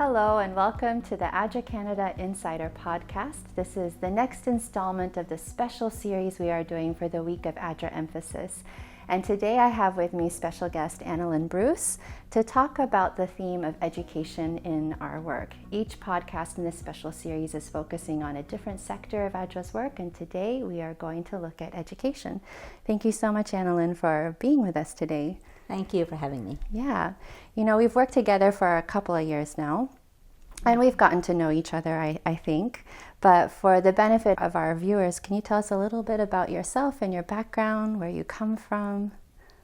Hello and welcome to the ADRA Canada Insider podcast. This is the next installment of the special series we are doing for the week of ADRA Emphasis. And today I have with me special guest Analynn Bruce to talk about the theme of education in our work. Each podcast in this special series is focusing on a different sector of ADRA's work, and today we are going to look at education. Thank you so much, Analynn, for being with us today. Thank you for having me. Yeah. You know, we've worked together for a couple of years now, and we've gotten to know each other, I think. But for the benefit of our viewers, can you tell us a little bit about yourself and your background, where you come from?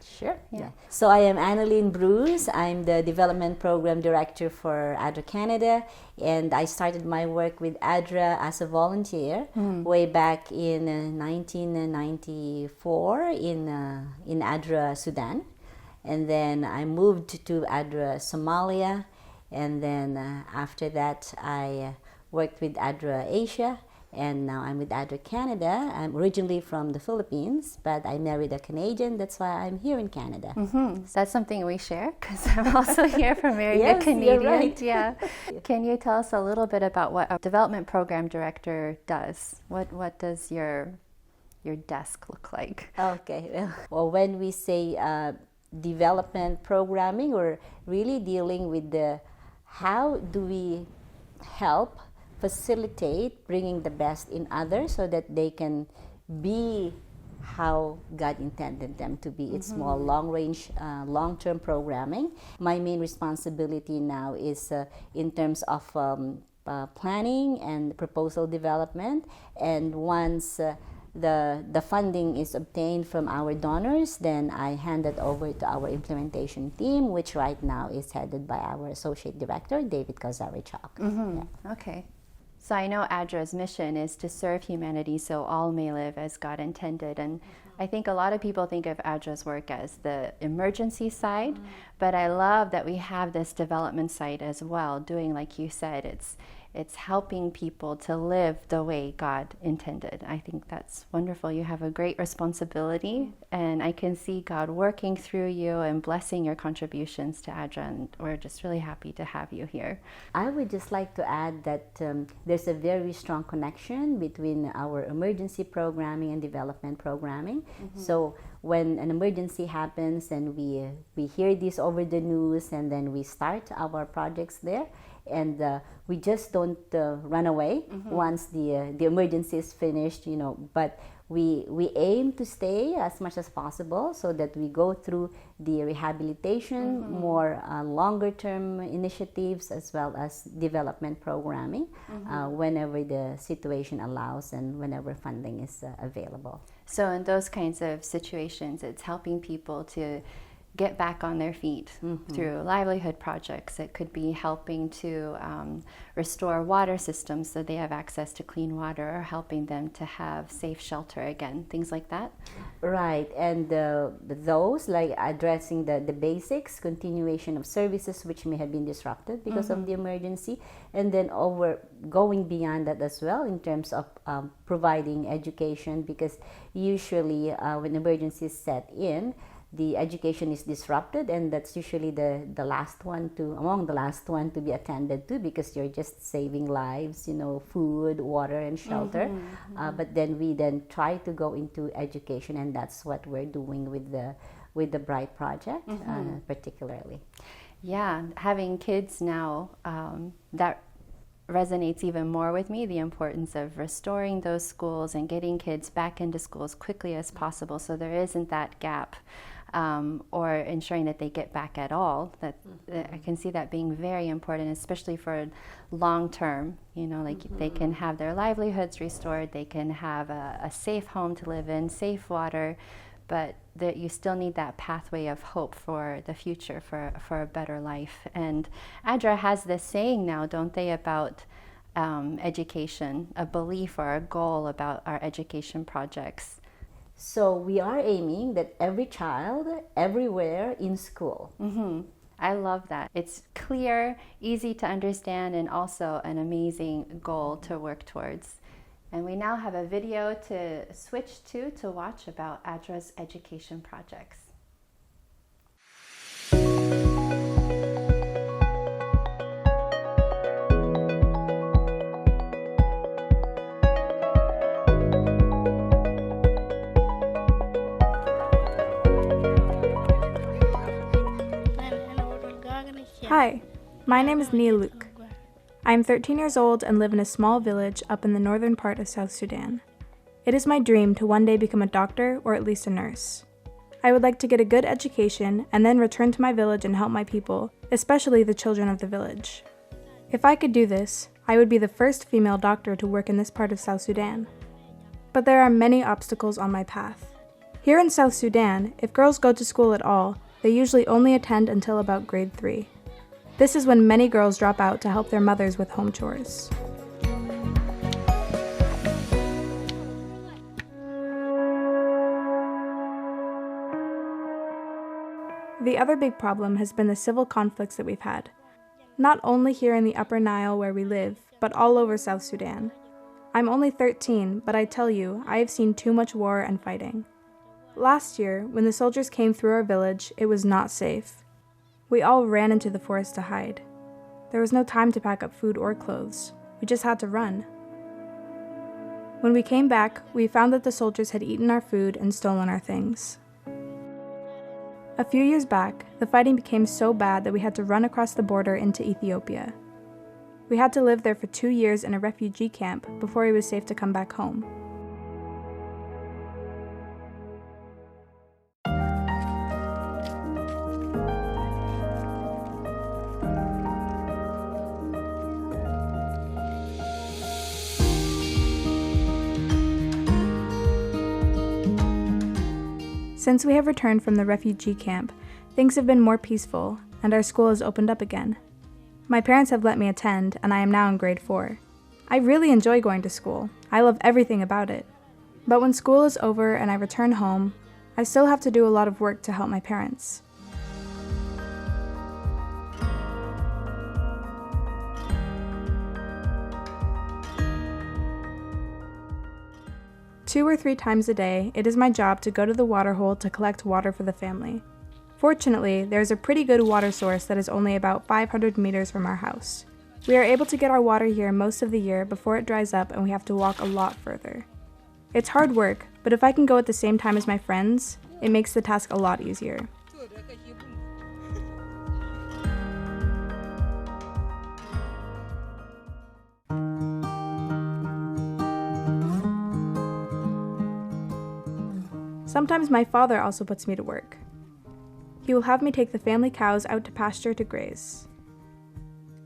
Sure. Yeah. So I am Analynn Bruce. I'm the Development Program Director for ADRA Canada, and I started my work with ADRA as a volunteer way back in 1994 in ADRA Sudan. And then I moved to ADRA Somalia, and then after that I worked with ADRA Asia, and now I'm with ADRA Canada. I'm originally from the Philippines, but I married a Canadian. That's why I'm here in Canada. Mm-hmm. So that's something we share, because I'm also here from marrying a Canadian. You're right. Yeah. Can you tell us a little bit about what a development program director does? What does your desk look like? Okay. Well, when we say development programming, we're really dealing with how do we help facilitate bringing the best in others so that they can be how God intended them to be. It's more long-range, long-term programming. My main responsibility now is in terms of planning and proposal development, and once the funding is obtained from our donors, then I hand it over to our implementation team, which right now is headed by our Associate Director, David Kazarichak. Mm-hmm. Yeah. Okay. So I know ADRA's mission is to serve humanity so all may live as God intended. And I think a lot of people think of ADRA's work as the emergency side, but I love that we have this development side as well, doing, like you said, it's helping people to live the way God intended. I think that's wonderful. You have a great responsibility, and I can see God working through you and blessing your contributions to ADRA, and we're just really happy to have you here. I would just like to add that there's a very strong connection between our emergency programming and development programming. So when an emergency happens and we hear this over the news, and then we start our projects there, and we just don't run away once the emergency is finished, but we aim to stay as much as possible so that we go through the rehabilitation, more longer term initiatives, as well as development programming whenever the situation allows and whenever funding is available. So in those kinds of situations, it's helping people to get back on their feet through livelihood projects. It could be helping to restore water systems so they have access to clean water, or helping them to have safe shelter again, things like that. Right, and those, like addressing the basics, continuation of services which may have been disrupted because of the emergency, and then going beyond that as well in terms of providing education, because usually when emergencies set in, the education is disrupted, and that's usually among the last one to be attended to, because you're just saving lives, food, water, and shelter. But then we try to go into education, and that's what we're doing with the Bright Project, particularly. Yeah, having kids now, that resonates even more with me, the importance of restoring those schools and getting kids back into school as quickly as possible, so there isn't that gap. Or ensuring that they get back at all. That I can see that being very important, especially for long term. They can have their livelihoods restored, they can have a safe home to live in, safe water, but that you still need that pathway of hope for the future, for a better life. And ADRA has this saying now, don't they, about education, a belief or a goal about our education projects. So we are aiming that every child, everywhere in school. I love that. It's clear, easy to understand, and also an amazing goal to work towards. And we now have a video to switch to watch about ADRA's education projects. Hi, my name is Nia Luke. I am 13 years old and live in a small village up in the northern part of South Sudan. It is my dream to one day become a doctor or at least a nurse. I would like to get a good education and then return to my village and help my people, especially the children of the village. If I could do this, I would be the first female doctor to work in this part of South Sudan. But there are many obstacles on my path. Here in South Sudan, if girls go to school at all, they usually only attend until about grade 3. This is when many girls drop out to help their mothers with home chores. The other big problem has been the civil conflicts that we've had. Not only here in the Upper Nile where we live, but all over South Sudan. I'm only 13, but I tell you, I have seen too much war and fighting. Last year, when the soldiers came through our village, it was not safe. We all ran into the forest to hide. There was no time to pack up food or clothes. We just had to run. When we came back, we found that the soldiers had eaten our food and stolen our things. A few years back, the fighting became so bad that we had to run across the border into Ethiopia. We had to live there for 2 years in a refugee camp before it was safe to come back home. Since we have returned from the refugee camp, things have been more peaceful, and our school has opened up again. My parents have let me attend, and I am now in grade 4. I really enjoy going to school. I love everything about it. But when school is over and I return home, I still have to do a lot of work to help my parents. Two or 3 times a day, it is my job to go to the water hole to collect water for the family. Fortunately, there is a pretty good water source that is only about 500 meters from our house. We are able to get our water here most of the year before it dries up and we have to walk a lot further. It's hard work, but if I can go at the same time as my friends, it makes the task a lot easier. Sometimes my father also puts me to work. He will have me take the family cows out to pasture to graze.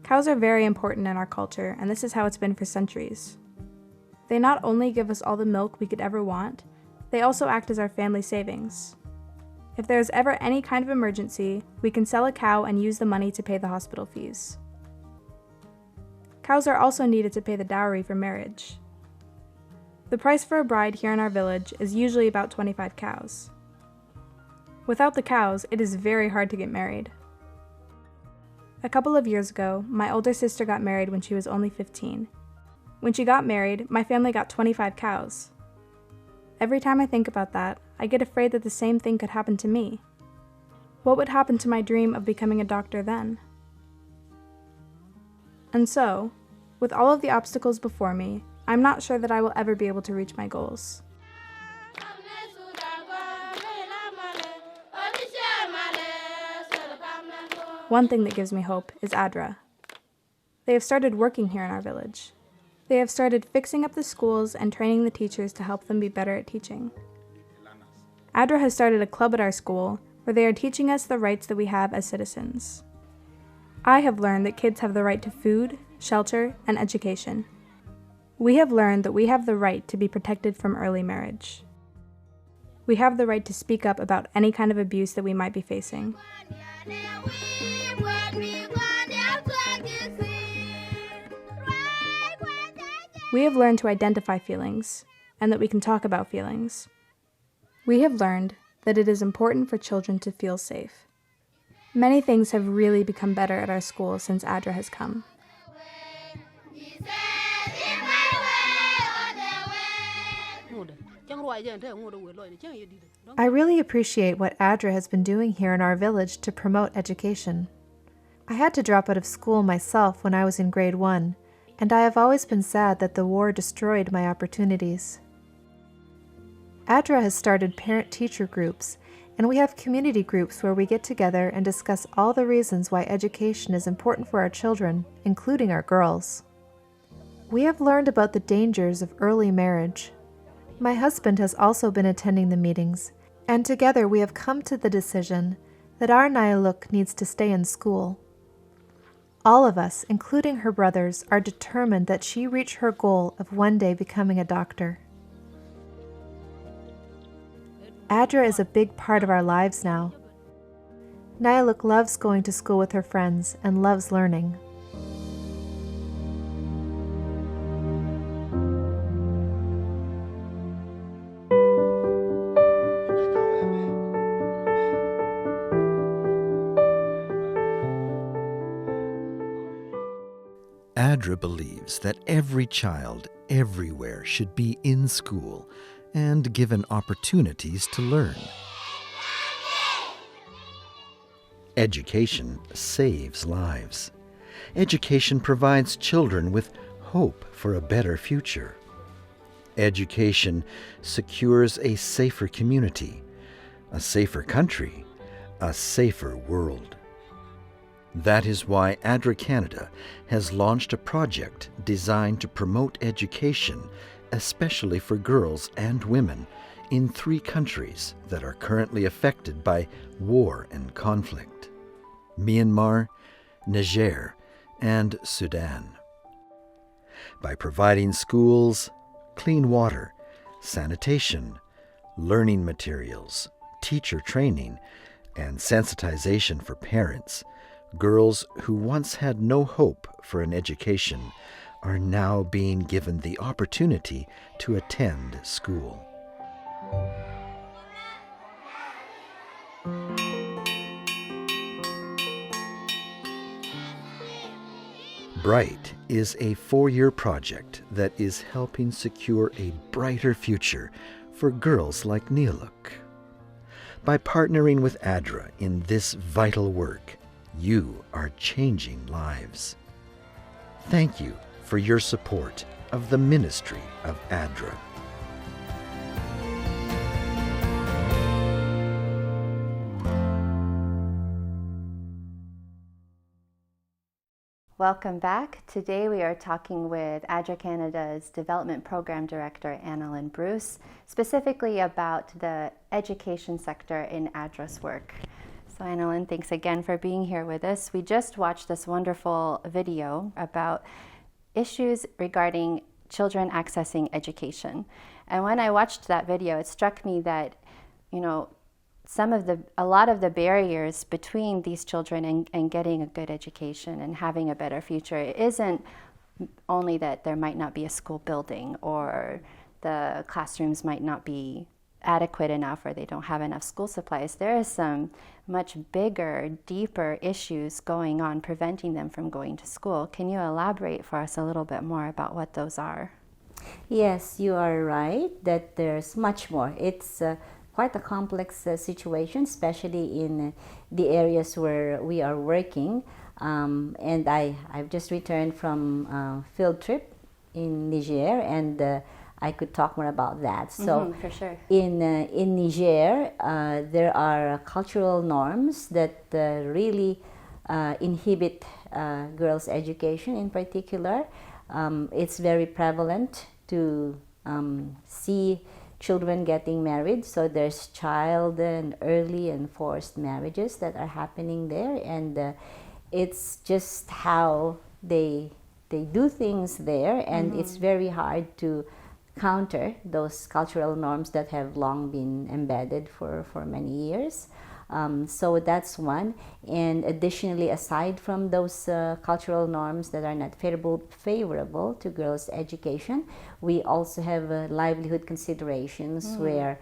Cows are very important in our culture, and this is how it's been for centuries. They not only give us all the milk we could ever want, they also act as our family savings. If there is ever any kind of emergency, we can sell a cow and use the money to pay the hospital fees. Cows are also needed to pay the dowry for marriage. The price for a bride here in our village is usually about 25 cows. Without the cows, it is very hard to get married. A couple of years ago, my older sister got married when she was only 15. When she got married, my family got 25 cows. Every time I think about that, I get afraid that the same thing could happen to me. What would happen to my dream of becoming a doctor then? And so, with all of the obstacles before me, I'm not sure that I will ever be able to reach my goals. One thing that gives me hope is ADRA. They have started working here in our village. They have started fixing up the schools and training the teachers to help them be better at teaching. ADRA has started a club at our school where they are teaching us the rights that we have as citizens. I have learned that kids have the right to food, shelter, and education. We have learned that we have the right to be protected from early marriage. We have the right to speak up about any kind of abuse that we might be facing. We have learned to identify feelings, and that we can talk about feelings. We have learned that it is important for children to feel safe. Many things have really become better at our school since ADRA has come. I really appreciate what ADRA has been doing here in our village to promote education. I had to drop out of school myself when I was in grade 1, and I have always been sad that the war destroyed my opportunities. ADRA has started parent-teacher groups, and we have community groups where we get together and discuss all the reasons why education is important for our children, including our girls. We have learned about the dangers of early marriage. My husband has also been attending the meetings, and together we have come to the decision that our Nayaluk needs to stay in school. All of us, including her brothers, are determined that she reach her goal of one day becoming a doctor. ADRA is a big part of our lives now. Nayaluk loves going to school with her friends and loves learning. ADRA believes that every child everywhere should be in school and given opportunities to learn. Education saves lives. Education provides children with hope for a better future. Education secures a safer community, a safer country, a safer world. That is why ADRA Canada has launched a project designed to promote education, especially for girls and women, in 3 countries that are currently affected by war and conflict: Myanmar, Niger, and Sudan. By providing schools, clean water, sanitation, learning materials, teacher training, and sensitization for parents, girls who once had no hope for an education are now being given the opportunity to attend school. BRIGHT is a 4-year project that is helping secure a brighter future for girls like Nayaluk. By partnering with ADRA in this vital work, you are changing lives. Thank you for your support of the ministry of ADRA. Welcome back. Today we are talking with ADRA Canada's Development Program Director, Analynn Bruce, specifically about the education sector in ADRA's work. So Analynn, thanks again for being here with us. We just watched this wonderful video about issues regarding children accessing education. And when I watched that video, it struck me that, a lot of the barriers between these children and getting a good education and having a better future, it isn't only that there might not be a school building or the classrooms might not be adequate enough or they don't have enough school supplies. There is some much bigger, deeper issues going on preventing them from going to school. Can you elaborate for us a little bit more about what those are? Yes, you are right that there's much more. It's quite a complex situation, especially in the areas where we are working. And I've just returned from a field trip in Niger, and I could talk more about that. So for sure. In Niger, there are cultural norms that really inhibit girls' education in particular. It's very prevalent to see children getting married. So there's child and early and forced marriages that are happening there. And it's just how they do things there. And it's very hard to counter those cultural norms that have long been embedded for many years. So that's one. And additionally, aside from those cultural norms that are not favorable to girls' education, we also have livelihood considerations where,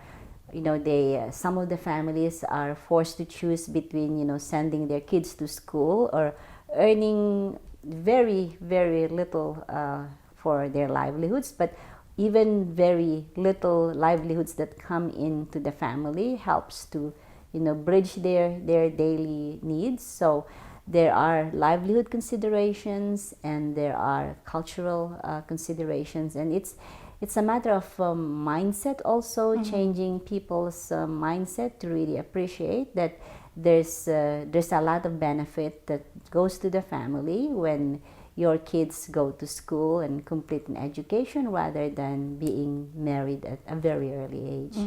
some of the families are forced to choose between, sending their kids to school or earning very, very little for their livelihoods, but even very little livelihoods that come into the family helps to bridge their daily needs. So there are livelihood considerations and there are cultural considerations, and it's a matter of mindset also, changing people's mindset to really appreciate that there's a lot of benefit that goes to the family when your kids go to school and complete an education rather than being married at a very early age.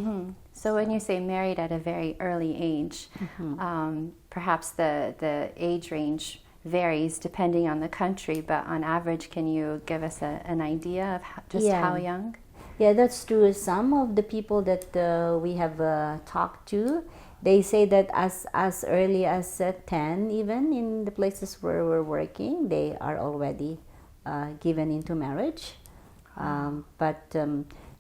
So when you say married at a very early age, perhaps the age range varies depending on the country, but on average, can you give us an idea of how young? Yeah, that's true. Some of the people that we have talked to, they say that as early as 10, even in the places where we're working, they are already given into marriage. But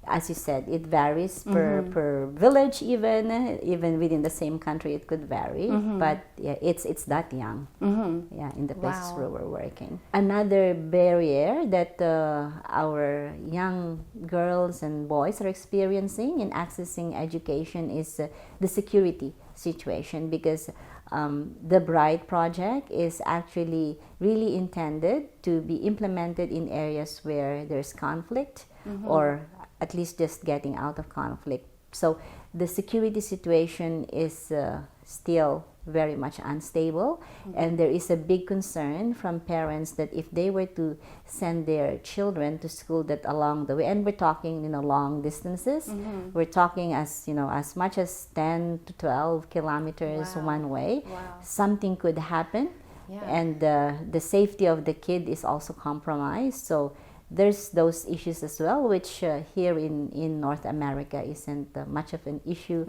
as you said, it varies per village, even within the same country, it could vary. But yeah, it's that young. Yeah, in the places where we're working. Another barrier that our young girls and boys are experiencing in accessing education is the security situation, because the BRIGHT project is actually really intended to be implemented in areas where there's conflict or at least just getting out of conflict. So the security situation is still very much unstable, and there is a big concern from parents that if they were to send their children to school, that along the way, and we're talking long distances, we're talking as much as 10 to 12 kilometers one way, something could happen, and the safety of the kid is also compromised. So there's those issues as well, which here in North America isn't much of an issue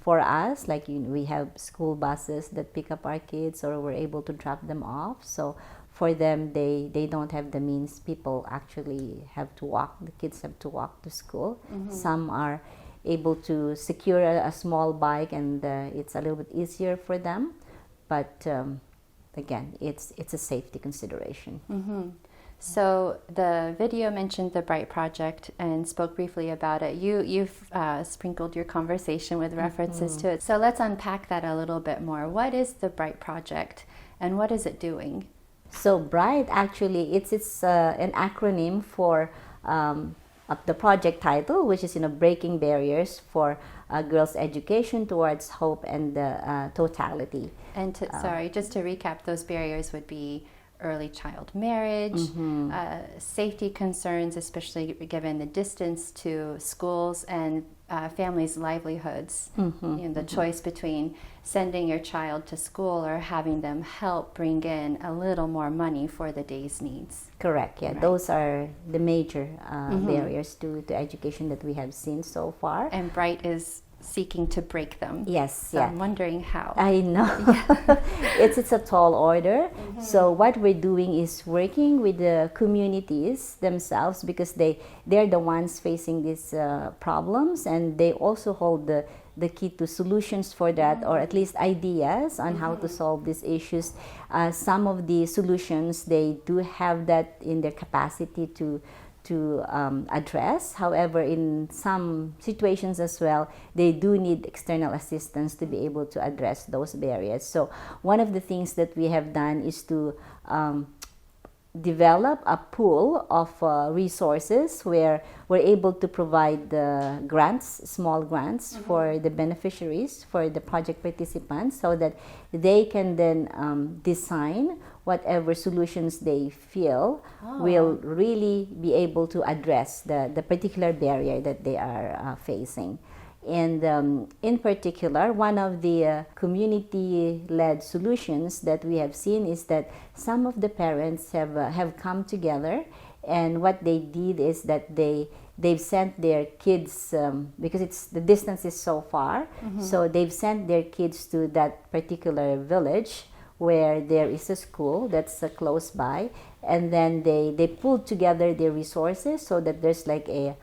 for us. Like we have school buses that pick up our kids, or we're able to drop them off. So for them, they don't have the means. People actually have to walk. The kids have to walk to school. Some are able to secure a small bike, and it's a little bit easier for them. But again, it's a safety consideration. So the video mentioned the BRIGHT project and spoke briefly about it. You've sprinkled your conversation with references to it. So let's unpack that a little bit more. What is the BRIGHT project, and what is it doing? So BRIGHT, actually, it's an acronym for the project title, which is Breaking Barriers for Girls' Education Towards Hope and Totality. And just to recap, those barriers would be early child marriage, safety concerns, especially given the distance to schools, and families' livelihoods. The choice between sending your child to school or having them help bring in a little more money for the day's needs. Correct. Yeah, right. Those are the major barriers to education that we have seen so far. And BRIGHT is seeking to break them. Yes, so I'm wondering how. I know. It's a tall order. So what we're doing is working with the communities themselves, because they're the ones facing these problems, and they also hold the key to solutions for that, or at least ideas on how to solve these issues. Some of the solutions, they do have that in their capacity to address. However, in some situations as well, they do need external assistance to be able to address those barriers. So one of the things that we have done is to develop a pool of resources where we're able to provide grants, small grants for the beneficiaries, for the project participants, so that they can then design whatever solutions they feel will really be able to address the particular barrier that they are facing. And in particular, one of the community-led solutions that we have seen is that some of the parents have come together, and what they did is that they've sent their kids, because the distance is so far, so they've sent their kids to that particular village where there is a school that's close by, and then they pulled together their resources so that there's like a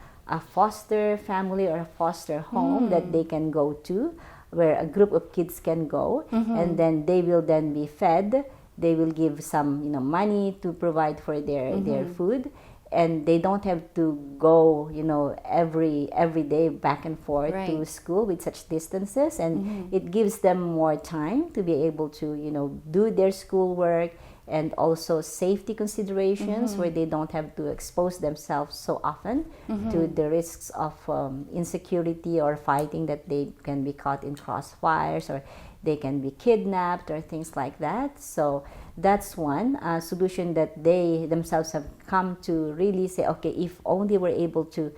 foster family or a foster home that they can go to, where a group of kids can go, and then they will then be fed. They will give some money to provide for their food, and they don't have to go, every day back and forth to Right. school with such distances, and it gives them more time to be able to, do their schoolwork, and also safety considerations where they don't have to expose themselves so often to the risks of insecurity or fighting, that they can be caught in crossfires or they can be kidnapped or things like that. So that's one solution that they themselves have come to really say, okay, if only we're able to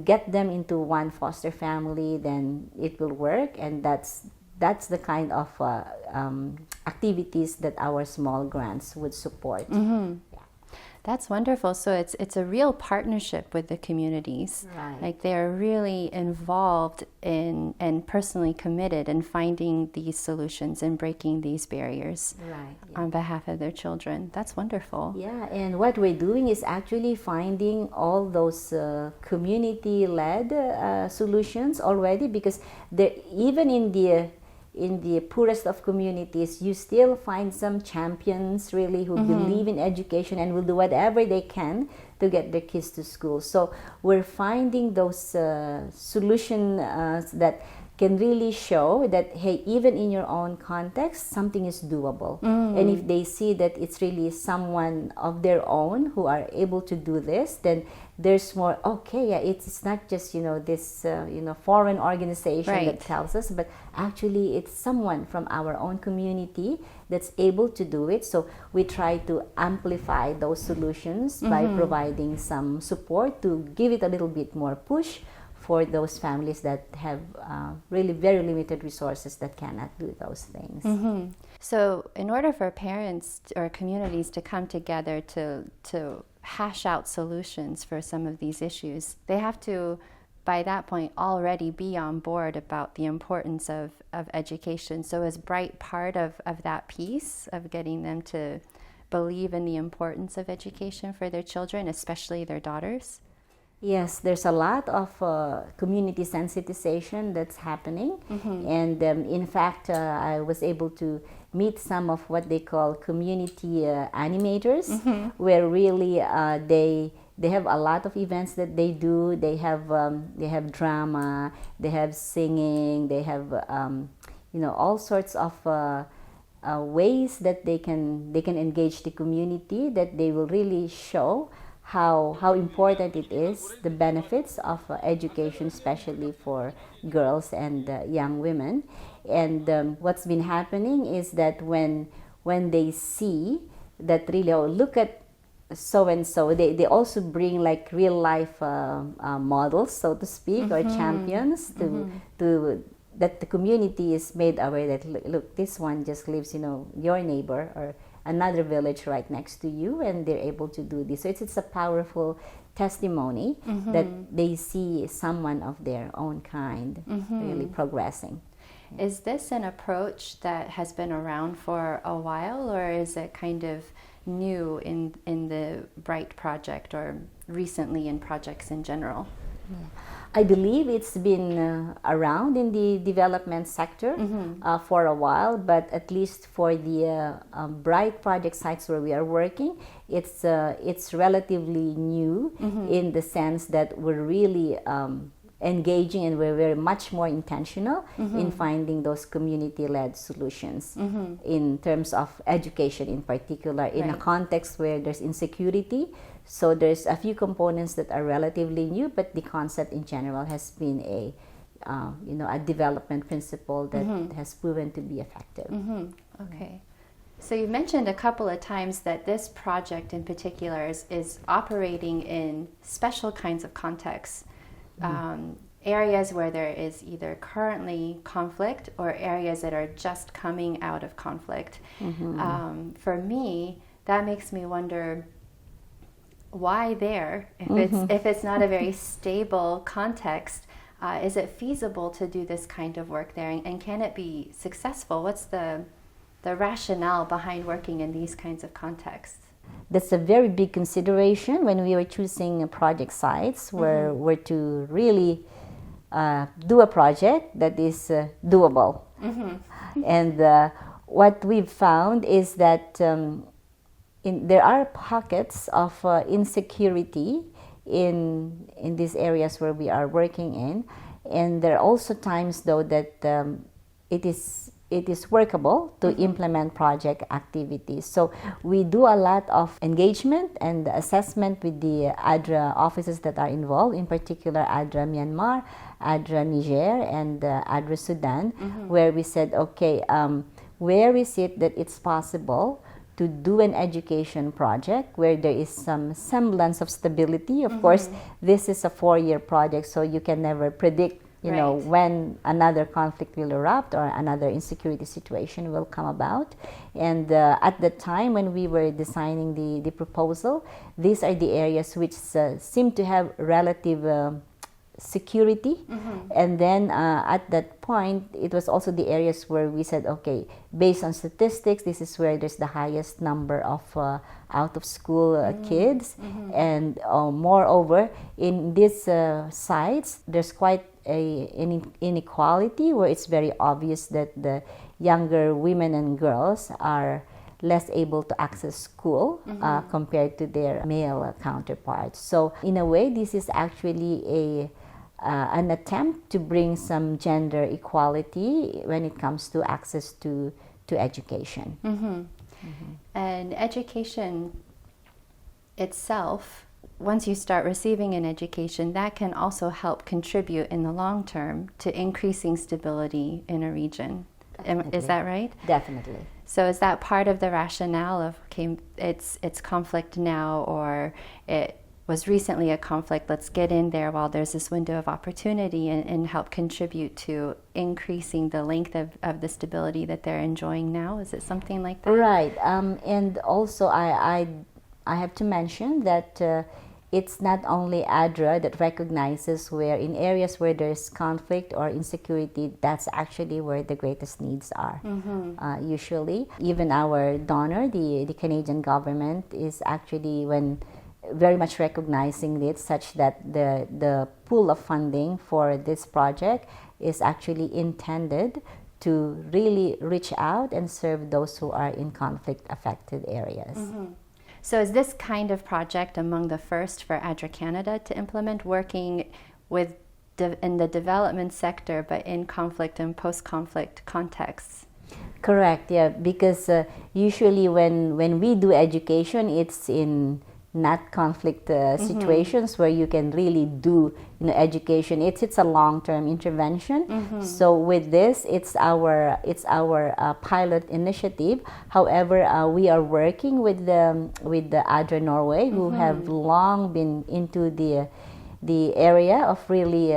get them into one foster family, then it will work. And that's the kind of activities that our small grants would support. That's wonderful. So it's a real partnership with the communities. Right. Like they're really involved in and personally committed in finding these solutions and breaking these barriers Right. on behalf of their children. That's wonderful. Yeah, and what we're doing is actually finding all those community-led solutions already, because even in the poorest of communities, you still find some champions really who believe in education and will do whatever they can to get their kids to school. So we're finding those solutions that can really show that, hey, even in your own context, something is doable. And if they see that it's really someone of their own who are able to do this, then there's more, okay, yeah, it's not just, this, foreign organization Right. that tells us, but actually it's someone from our own community that's able to do it. So we try to amplify those solutions by providing some support to give it a little bit more push for those families that have really very limited resources that cannot do those things. So in order for parents or communities to come together to hash out solutions for some of these issues, they have to, by that point, already be on board about the importance of education. So is Bright part of that piece of getting them to believe in the importance of education for their children, especially their daughters? Yes, there's a lot of community sensitization that's happening. And in fact, I was able to meet some of what they call community animators, where really they have a lot of events that they do. They have drama, they have singing, they have all sorts of ways that they can engage the community, that they will really show how important it is, the benefits of education, especially for girls and young women. And what's been happening is that when they see that really, oh, look at so and so, they also bring like real life models, so to speak, or champions to that the community is made aware that, look, this one just lives, your neighbor or another village right next to you, and they're able to do this. So it's a powerful testimony that they see someone of their own kind really progressing. Is this an approach that has been around for a while, or is it kind of new in the Bright project, or recently in projects in general? I believe it's been around in the development sector for a while, but at least for the Bright project sites where we are working, it's relatively new in the sense that we're really engaging, and we're very much more intentional in finding those community-led solutions in terms of education in particular, in a context where there's insecurity. So there's a few components that are relatively new, but the concept in general has been a development principle that has proven to be effective. Okay. So you've mentioned a couple of times that this project in particular is operating in special kinds of contexts. Areas where there is either currently conflict or areas that are just coming out of conflict. For me, that makes me wonder, why there? If it's not a very stable context, is it feasible to do this kind of work there, and can it be successful? What's the rationale behind working in these kinds of contexts? That's a very big consideration when we were choosing project sites, where we're to really do a project that is doable. And what we've found is that there are pockets of insecurity in these areas where we are working in, and there are also times though that it is workable to implement project activities. So we do a lot of engagement and assessment with the ADRA offices that are involved, in particular ADRA Myanmar, ADRA Niger, and ADRA Sudan, where we said, okay, where is it that it's possible to do an education project where there is some semblance of stability. Of course, this is a 4-year project, so you can never predict, you know, when another conflict will erupt or another insecurity situation will come about. And at the time when we were designing the proposal, these are the areas which seem to have relative security. And then at that point, it was also the areas where we said, okay, based on statistics, this is where there's the highest number of out-of-school kids. And moreover, in these sites, there's quite an inequality where it's very obvious that the younger women and girls are less able to access school compared to their male counterparts. So in a way, this is actually an attempt to bring some gender equality when it comes to access to education. And education itself, once you start receiving an education, that can also help contribute in the long term to increasing stability in a region. Is that right? Definitely. So is that part of the rationale of, okay, it's conflict now, or it was recently a conflict, let's get in there while there's this window of opportunity and help contribute to increasing the length of the stability that they're enjoying now? Is it something like that? Right. And also I have to mention that it's not only ADRA that recognizes where in areas where there's conflict or insecurity, that's actually where the greatest needs are. Usually, even our donor, the Canadian government, is actually very much recognizing it, such that the pool of funding for this project is actually intended to really reach out and serve those who are in conflict-affected areas. So is this kind of project among the first for ADRA Canada to implement, working with in the development sector but in conflict and post-conflict contexts? Correct, yeah, because usually when we do education, it's in not conflict situations where you can really do education. It's a long-term intervention. So with this, it's our pilot initiative. However, we are working with the ADRA Norway, who have long been into the area of really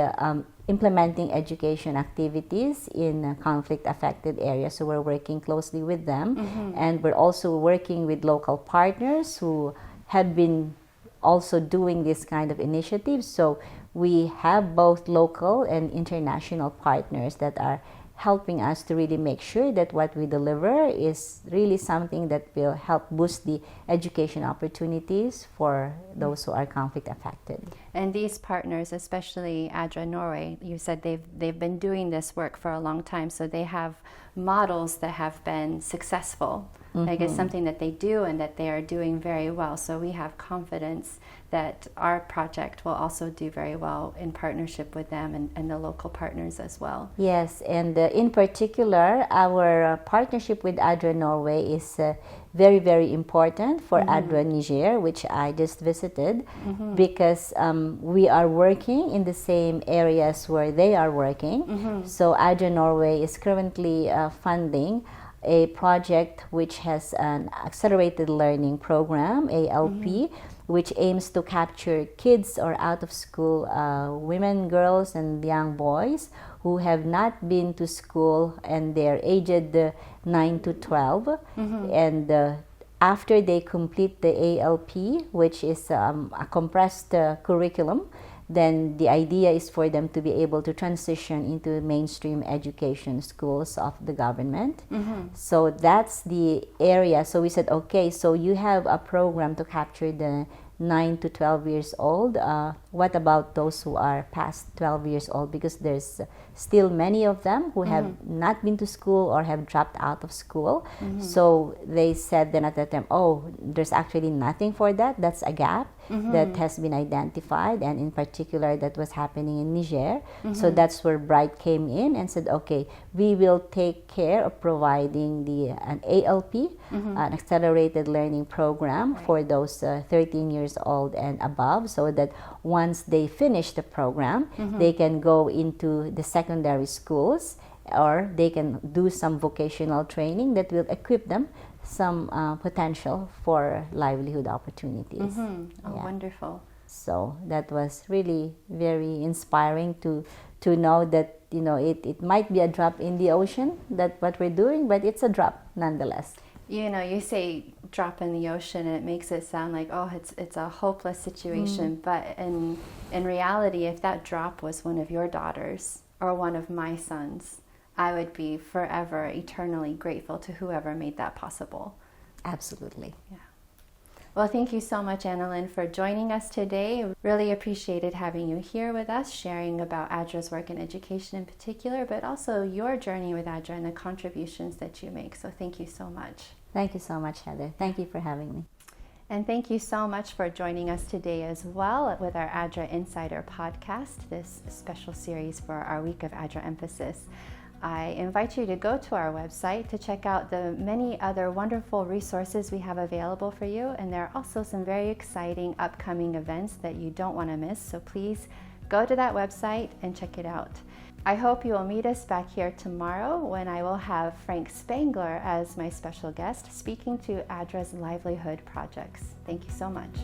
implementing education activities in conflict-affected areas. So we're working closely with them, and we're also working with local partners who have been also doing this kind of initiatives. So we have both local and international partners that are helping us to really make sure that what we deliver is really something that will help boost the education opportunities for those who are conflict affected. And these partners, especially ADRA Norway, you said they've been doing this work for a long time, so they have models that have been successful. Like it's something that they do and that they are doing very well. So we have confidence that our project will also do very well in partnership with them and the local partners as well. Yes, and in particular, our partnership with ADRA Norway is very, very important for ADRA Niger, which I just visited, because we are working in the same areas where they are working. So ADRA Norway is currently funding a project which has an accelerated learning program, ALP, which aims to capture kids or out-of-school women, girls, and young boys who have not been to school and they're aged 9 to 12. And after they complete the ALP, which is a compressed curriculum, then the idea is for them to be able to transition into mainstream education schools of the government. So that's the area. So we said, okay, so you have a program to capture the 9 to 12 years old. What about those who are past 12 years old? Because there's still many of them who have not been to school or have dropped out of school. So they said then at that time, oh, there's actually nothing for that. That's a gap that has been identified, and in particular that was happening in Niger. So that's where Bright came in and said, okay, we will take care of providing an ALP, an accelerated learning program for those 13 years old and above, so that once they finish the program, they can go into the secondary schools, or they can do some vocational training that will equip them some potential for livelihood opportunities. Oh, wonderful. So that was really very inspiring to know that, you know, it might be a drop in the ocean, that what we're doing, but it's a drop nonetheless. You know, you say drop in the ocean, and it makes it sound like, oh, it's a hopeless situation. But in reality, if that drop was one of your daughters or one of my sons, I would be forever, eternally grateful to whoever made that possible. Absolutely. Yeah. Well, thank you so much, Analynn, for joining us today. Really appreciated having you here with us, sharing about ADRA's work in education in particular, but also your journey with ADRA and the contributions that you make. So thank you so much. Thank you so much, Heather. Thank you for having me. And thank you so much for joining us today as well with our ADRA Insider podcast, this special series for our week of ADRA Emphasis. I invite you to go to our website to check out the many other wonderful resources we have available for you. And there are also some very exciting upcoming events that you don't want to miss. So please go to that website and check it out. I hope you will meet us back here tomorrow when I will have Frank Spangler as my special guest speaking to ADRA's livelihood projects. Thank you so much.